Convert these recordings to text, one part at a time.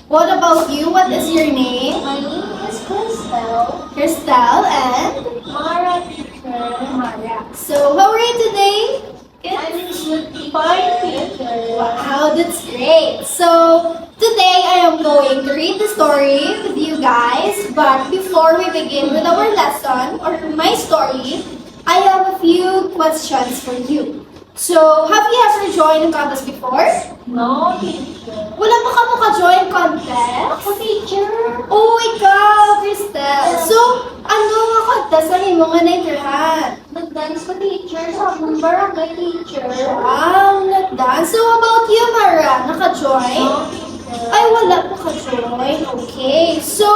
What about you? What is your name? My name is Crystal. Crystal and Mara teacher. Mara. So, how are you today? I'm good fine teacher. Wow, that's great. So, today I am going to read the story with you guys. But before we begin with our lesson or my story, I have a few questions for you. So, have you ever joined a contest before? No, teacher. Wala pa ka maka-join contest? Ako, teacher. Oh, ikaw, Cristel. So, ano nga contest ang imo nga naitirahan? Nag-dance ko, teacher, sa akong barangay, teacher. Wow, nag-dance. So, about you, Mara? Naka-join? No, teacher. Ay, wala pa ka-join. Okay. So,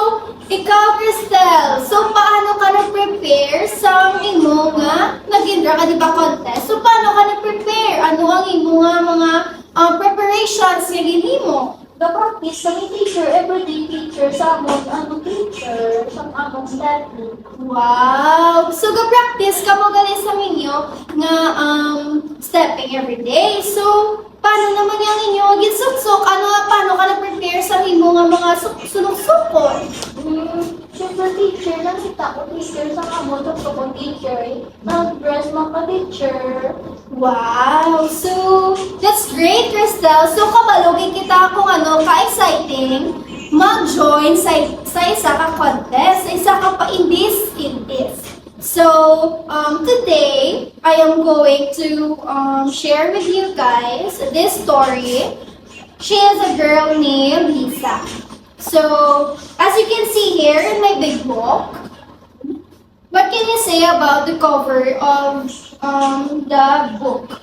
ikaw, Cristel. So, paano ka nag-prepare sa imo nga nag-indra ka, di ba, contest? So, paano ka nag-prepare? Ano ang imo nga mga preparations nga ginimo? Nag-practice kami, teacher, everyday teacher, sa among teacher, sa among study. Wow! So, ga-practice ka mo gali sa inyo nga stepping every day. So, paano naman yung inyo gisuksok? Paano ka na-prepare sa imo nga mga sunuksukon? Siyempre, teacher, nakita ko, teacher, sa among ko, teacher, nag-dress mga teacher. Wow! So, that's great, Crystal. So, kabalogin kita kung ka-exciting mag-join sa isa ka contest, sa isa ka pa-indis. So, today, I am going to share with you guys this story. She is a girl named Lisa. So, as you can see here in my big book, what can you say about the cover of the book?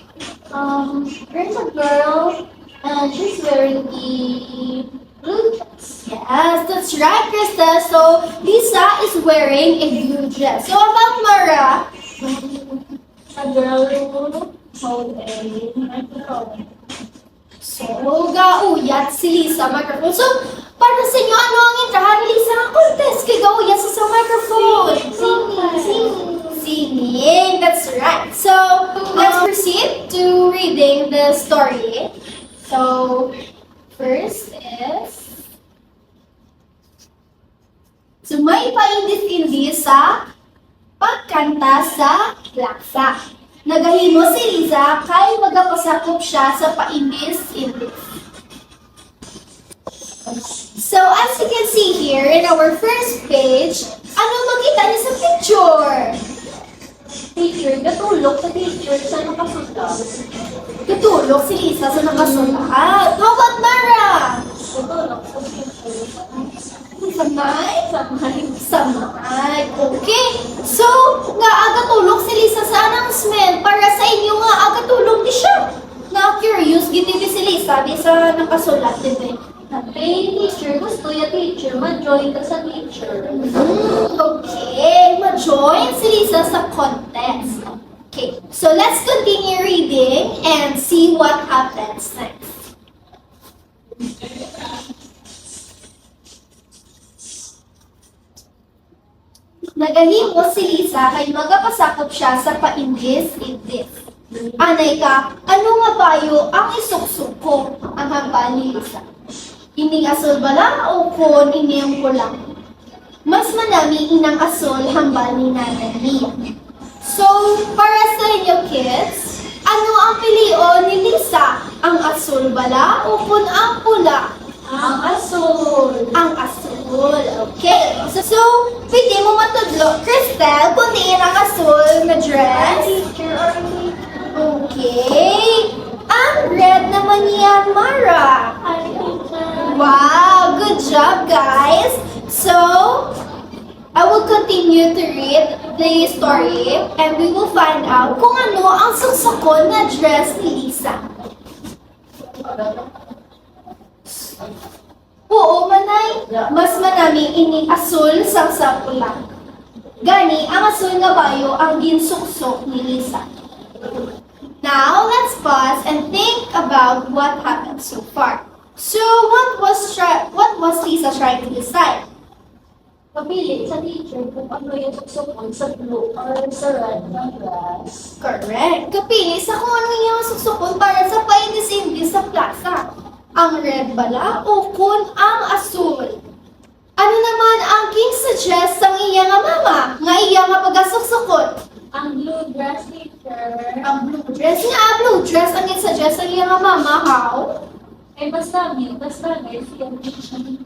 There's a girl, and she's wearing the blue dress. Yes, that's right, Krista. So, Lisa is wearing a blue dress. So, about Mara, A girl holding a microphone. so, gauyat si Lisa microphone. So, para sa inyo, ano ang intrahan ni Lisa nga contest? Kay gauyat sa microphone. Singing, that's right. So, let's proceed to reading the story. So, first is, so may paindis-indis sa pagkanta sa laksa. Nagahimo si Liza kay magapasakop siya sa paindis-indis. So, as you can see here in our first page, ano makita niyo sa picture? Teacher, natulog sa teacher sa nakasulat. Tutulog si Lisa sa nakasulat. How about Mara? Natulog sa teacher. Samay? Samay. Samay. Okay. So, nga aga tulog si Lisa sa announcement para sa inyo nga aga tulog di siya. Na-curious, giti si Lisa di sa nakasulat din. Hey, teacher, gusto ya teacher, ma-join ka sa teacher. Okay. Ma-join si Lisa sa contest. Okay. So, let's continue reading and see what happens next. Nagahimo si Lisa kay magapasakop siya sa paindis-indis. Anay ka, ano nga bayo ang isuksok ko ang hambal ni Lisa? Ining asol bala o kon iniyang kulang? Mas manami inang asol hambal ni Nanay Lia. So, para sa inyo kids, ano ang pilion ni Lisa? Ang asol bala o kon ang pula? Ang asul. Ang asul. Okay. So, pwede mo matudlo, Crystal, kung diin ang asul na dress. Teacher, or Okay. Ang red naman yan, Mara. Wow, good job, guys. So, I will continue to read the story and we will find out kung ano ang suksokon na dress ni Lisa. Oo, manay. Mas manami ini asul sang sa pula. Gani, ang asul nga bayo ang ginsuksok ni Lisa. Now, let's pause and think about what happened so far. So, what was Lisa trying to decide? Papili sa teacher kung ano yung suksokon sa blue or sa red ng grass. Correct. Kapili sa kung ano yung suksokon para sa paindis-indis sa plaza. Ang red bala o kun ang asul? Ano naman ang king suggest sang iya nga mama? Nga iya nga pagasuksukon? Ang blue dress, teacher. Ang blue dress nga, blue dress ang suggest sang iya nga mama, how? Ay, basta guys, siya, teacher.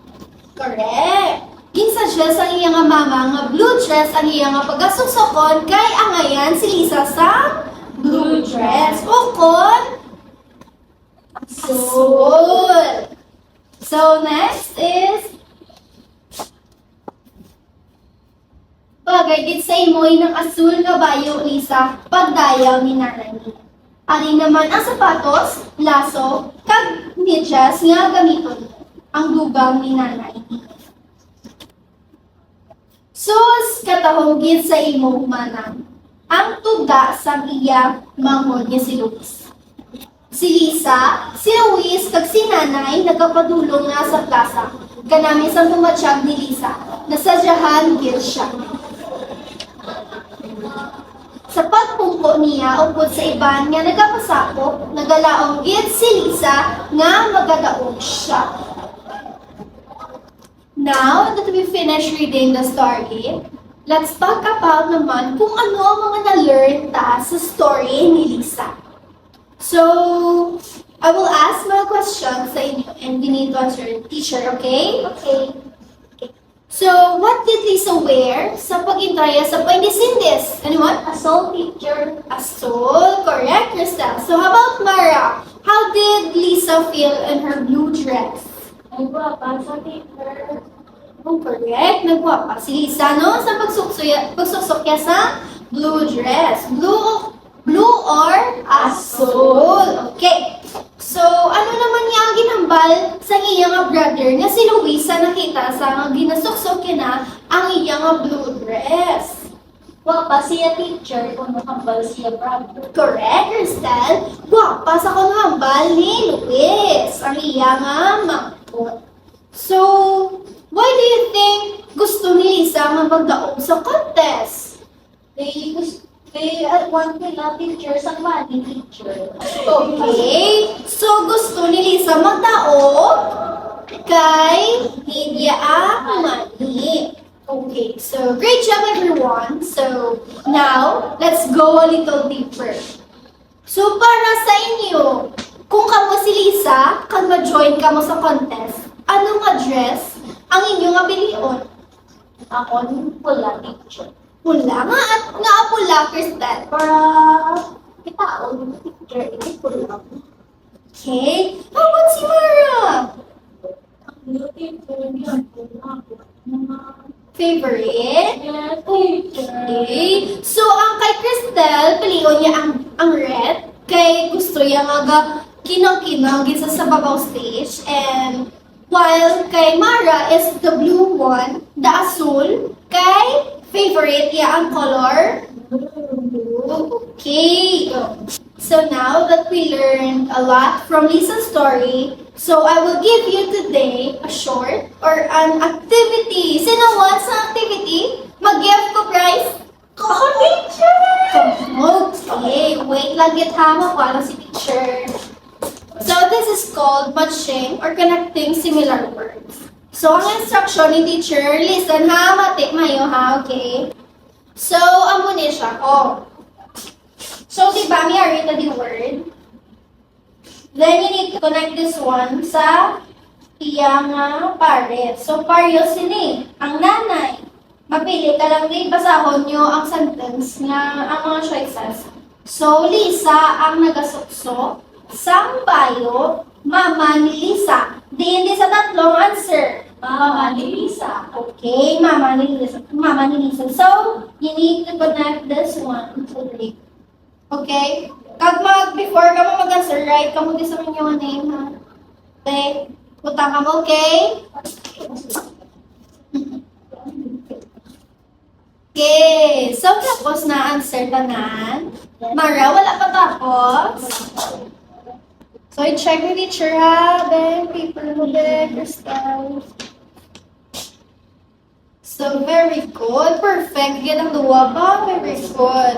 Correct. Ginsuggest ang iya nga mama nga blue dress ang iya nga pagasuksukon kay angayan si Lisa sa blue dress. O kon? Asul. So next is pagagit sa imoy ng asul nga bayo, Lisa, pagdayaw ni nanay niya. Ari naman ang sapatos, laso, kag medyas nga gamiton ang dugang ni nanay niya. Sus, katahugit sa imo manang, ang tuda sa iya mangod niya si Luis. Si Lisa, si Luis, kag si nanay nagkapadulong nga sa plaza. Kanami sa tumatsyag ni Lisa, nasadyahan gil siya. Sa pagpungko niya upod sa iban nga nagapasako, nagalaong gid si Lisa nga magadaog siya. Now that we finish reading the story, let's talk about naman kung ano ang mga na-learn ta sa story ni Lisa. So, I will ask mga questions sa inyo and you need to answer, teacher, okay? Okay. So, what did Lisa wear sa pag-intraya sa Paindis-Indis? Anyone? Assault, teacher. Asol, correct, Crystal. So, how about Mara? How did Lisa feel in her blue dress? Ay, guwapa sa teacher. Oh, correct. Nagwapa si Lisa, no? Sa pagsuksukya sa blue dress. Blue or asol. Okay. So, ano naman niya ang ginambal sa iya nga brother nga si Luisa nakita sa nga ginasuksukya na ang iya nga blue dress. Guwapa siya, teacher, kung nakambal siya, brother. Correct, Crystal. Gwapa sa kunhambal ni Luis. Ang iya nga mangkot. So, why do you think gusto ni Lisa nga magdaog sa contest? They want nila, teacher, sa money, teacher. Okay. So, gusto ni Lisa magdaog kay Lydia ang money. Okay. So, great job, everyone. So, now, let's go a little deeper. So, para sa inyo, kung kamo si Lisa, kag ma-join kamo sa contest, anong address ang inyong abilion? Ako, pula, teacher. Pula nga at nga pula, Crystal. Para kitaon, teacher, hindi pula. Okay. How about si Mara? Ang blue, teacher, hindi ang pula. Favorite? Yes, teacher. Okay. So, ang kay Crystal, piliyon niya ang red. Kay gusto niya nga kinang-kinang gisa sa babaw stage. And while kay Mara is the blue one, the asul. Kay favorite niya ang color blue. Okay. So now that we learned a lot from Lisa's story, so I will give you today a short or an activity. Sino wants an activity? Mag-give ko prize? Ako, teacher! Okay, wait lang it ha, mawala si teacher. So this is called matching or connecting similar words. So ang instruction ni teacher, listen ha, matik mayo ha, okay? So, amo ni siya, oh. So, di ba, may are the word? Then, you need to connect this one sa iya nga pares. So, paryo sini, ang nanay. Mapili ka lang din, basahon nyo ang sentence nga, ang mga choices. So, Lisa ang nagasukso, sang bayo, mama ni Lisa. Di sa tatlong answer. Mama ni Lisa. Okay, mama ni Lisa. Mama ni Lisa. So, you need to connect this one to the okay? Kag before ka mo mag-answer, right? Kamu din sa inyong name, ha? Okay? Utang ka mo, okay? Okay. So, tapos na answer tanan. Mara, wala pa tapos? So, i-check with teacher, ha? Ben, paper mo, Ben, Crystal. So, very good. Perfect. Yan ang duwa ba? Very good.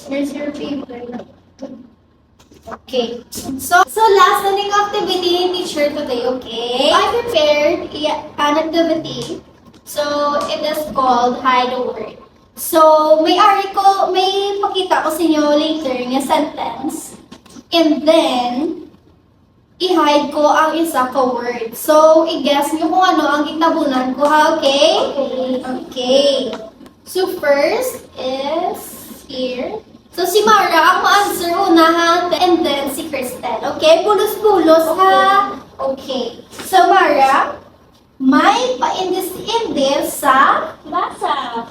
Here's your paper. Okay. So last na ning activity ni teacher today, okay? I prepared an activity. So, it is called Hide a Word. So, may pakita ko sa inyo later nga sentence. And then, i-hide ko ang isa ka word. So, i-guess nyo kung ano ang gitabunan ko, ha? Okay? Okay. So, first is here. So, si Mara ang ma-answer una, ha? And then, si Cristel. Okay? Pulos-pulos, ha? Okay. So, Mara, may paindis-indis sa Lasa.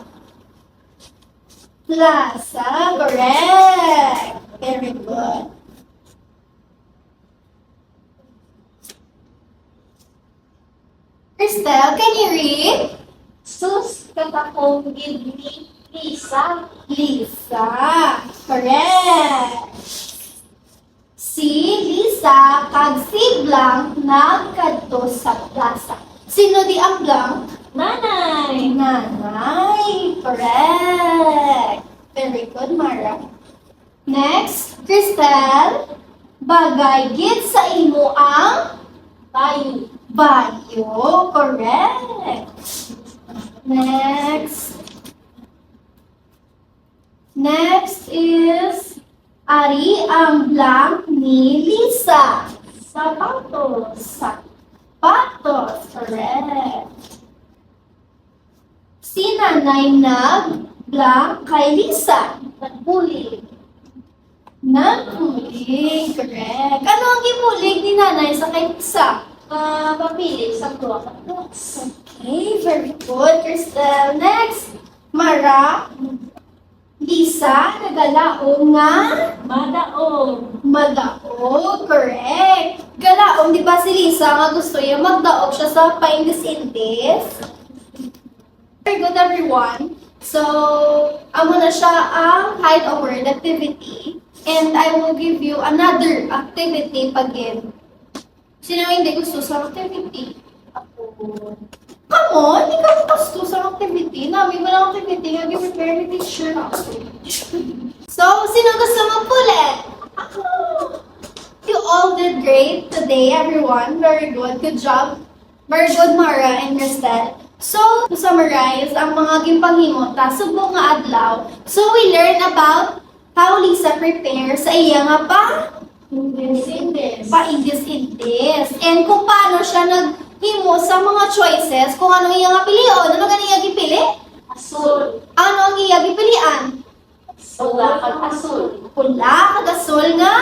plaza. Correct. Very good. Cristel, can you read? Sus, katakong give me Lisa. Lisa. Correct. Si Lisa kag si Blanc nagkadto sa plaza. Sino di ang Blanc? Nanay. Nanay. Correct. Very good, Mara. Next, Cristel. Bagay gid sa imo ang Bayo. bayo. Correct. Next. Next is Ari ang Blanc ni Lisa. Sapatos. Sapatos. Correct. Si Nanay nag-Blanc kay Lisa. Nagbulig. Nagpulig. Correct. Ano ang gipulig ni Nanay sa kay Lisa? Papili sa tuwa ka books. Okay, very good, Cristel. Next, Mara. Lisa, nagalaong nga Madaog. magdaog. Correct. Galaong, di ba si Lisa nga gusto niya magdaog siya sa paindis-indis? Very good, everyone. So, amo na siya ang hide a word activity. And I will give you another activity again. Sino hindi gusto sa activity? Ako. Come on, hindi ka gusto sa activity. Namin mo lang activity nga gi-prepare ni teacher ako. So, sino gusto magpulit? Ako. You all did great today, everyone. Very good. Good job. Very good, Mara and Cristel. So, to summarize, ang mga gimpaghimo ta subong nga adlaw. So, we learn about how Lisa prepare sa iya nga Indis. paindis-indis. And kung paano siya naghimo sa mga choices, kung ano iya nga pilion. Ano ganun iya gipili? Asul. Ano ang iya gipilian? Pula kag asul. Pula, kag asul nga?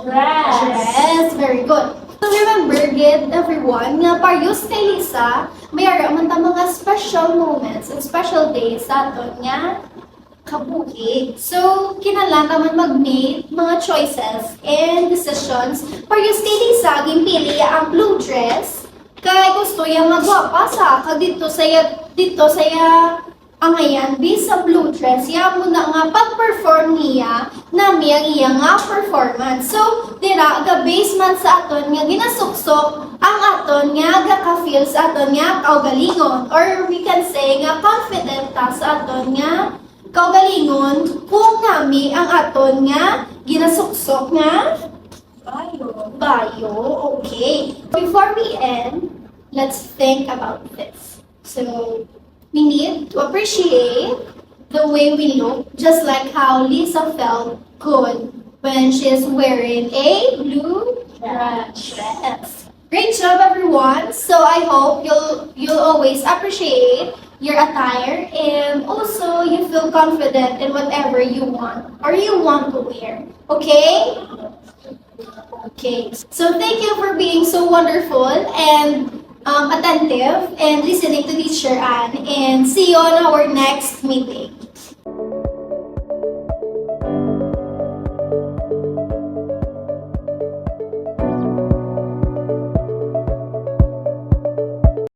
Dress. Yes, very good. So remember, get everyone, nga parius kay Lisa, may man ta mga special moments and special days sa aton nga kabuhi. So, kinahanglan ta man mag-make mga choices and decisions. Parius kay Lisa, gimpili ang blue dress, kay gusto niya magwapa sa kag dito saya ang ayan, based sa blue dress, ya mo na nga pag-perform niya nami ang iya nga performance. So, dira, ga-base man sa aton nga ginasuksok ang aton nga ga-feel sa aton nga kaugalingon. Or we can say nga confident ta sa aton nga kaugalingon kung nami ang aton nga ginasuksok nga bayo. Okay. Before we end, let's think about this. So, we need to appreciate the way we look, just like how Lisa felt good when she's wearing a blue dress. Great job, everyone! So I hope you'll always appreciate your attire and also you feel confident in whatever you want or you want to wear. Okay? Okay. So thank you for being so wonderful and attentive and listening to Teacher Anne, and see you on our next meeting.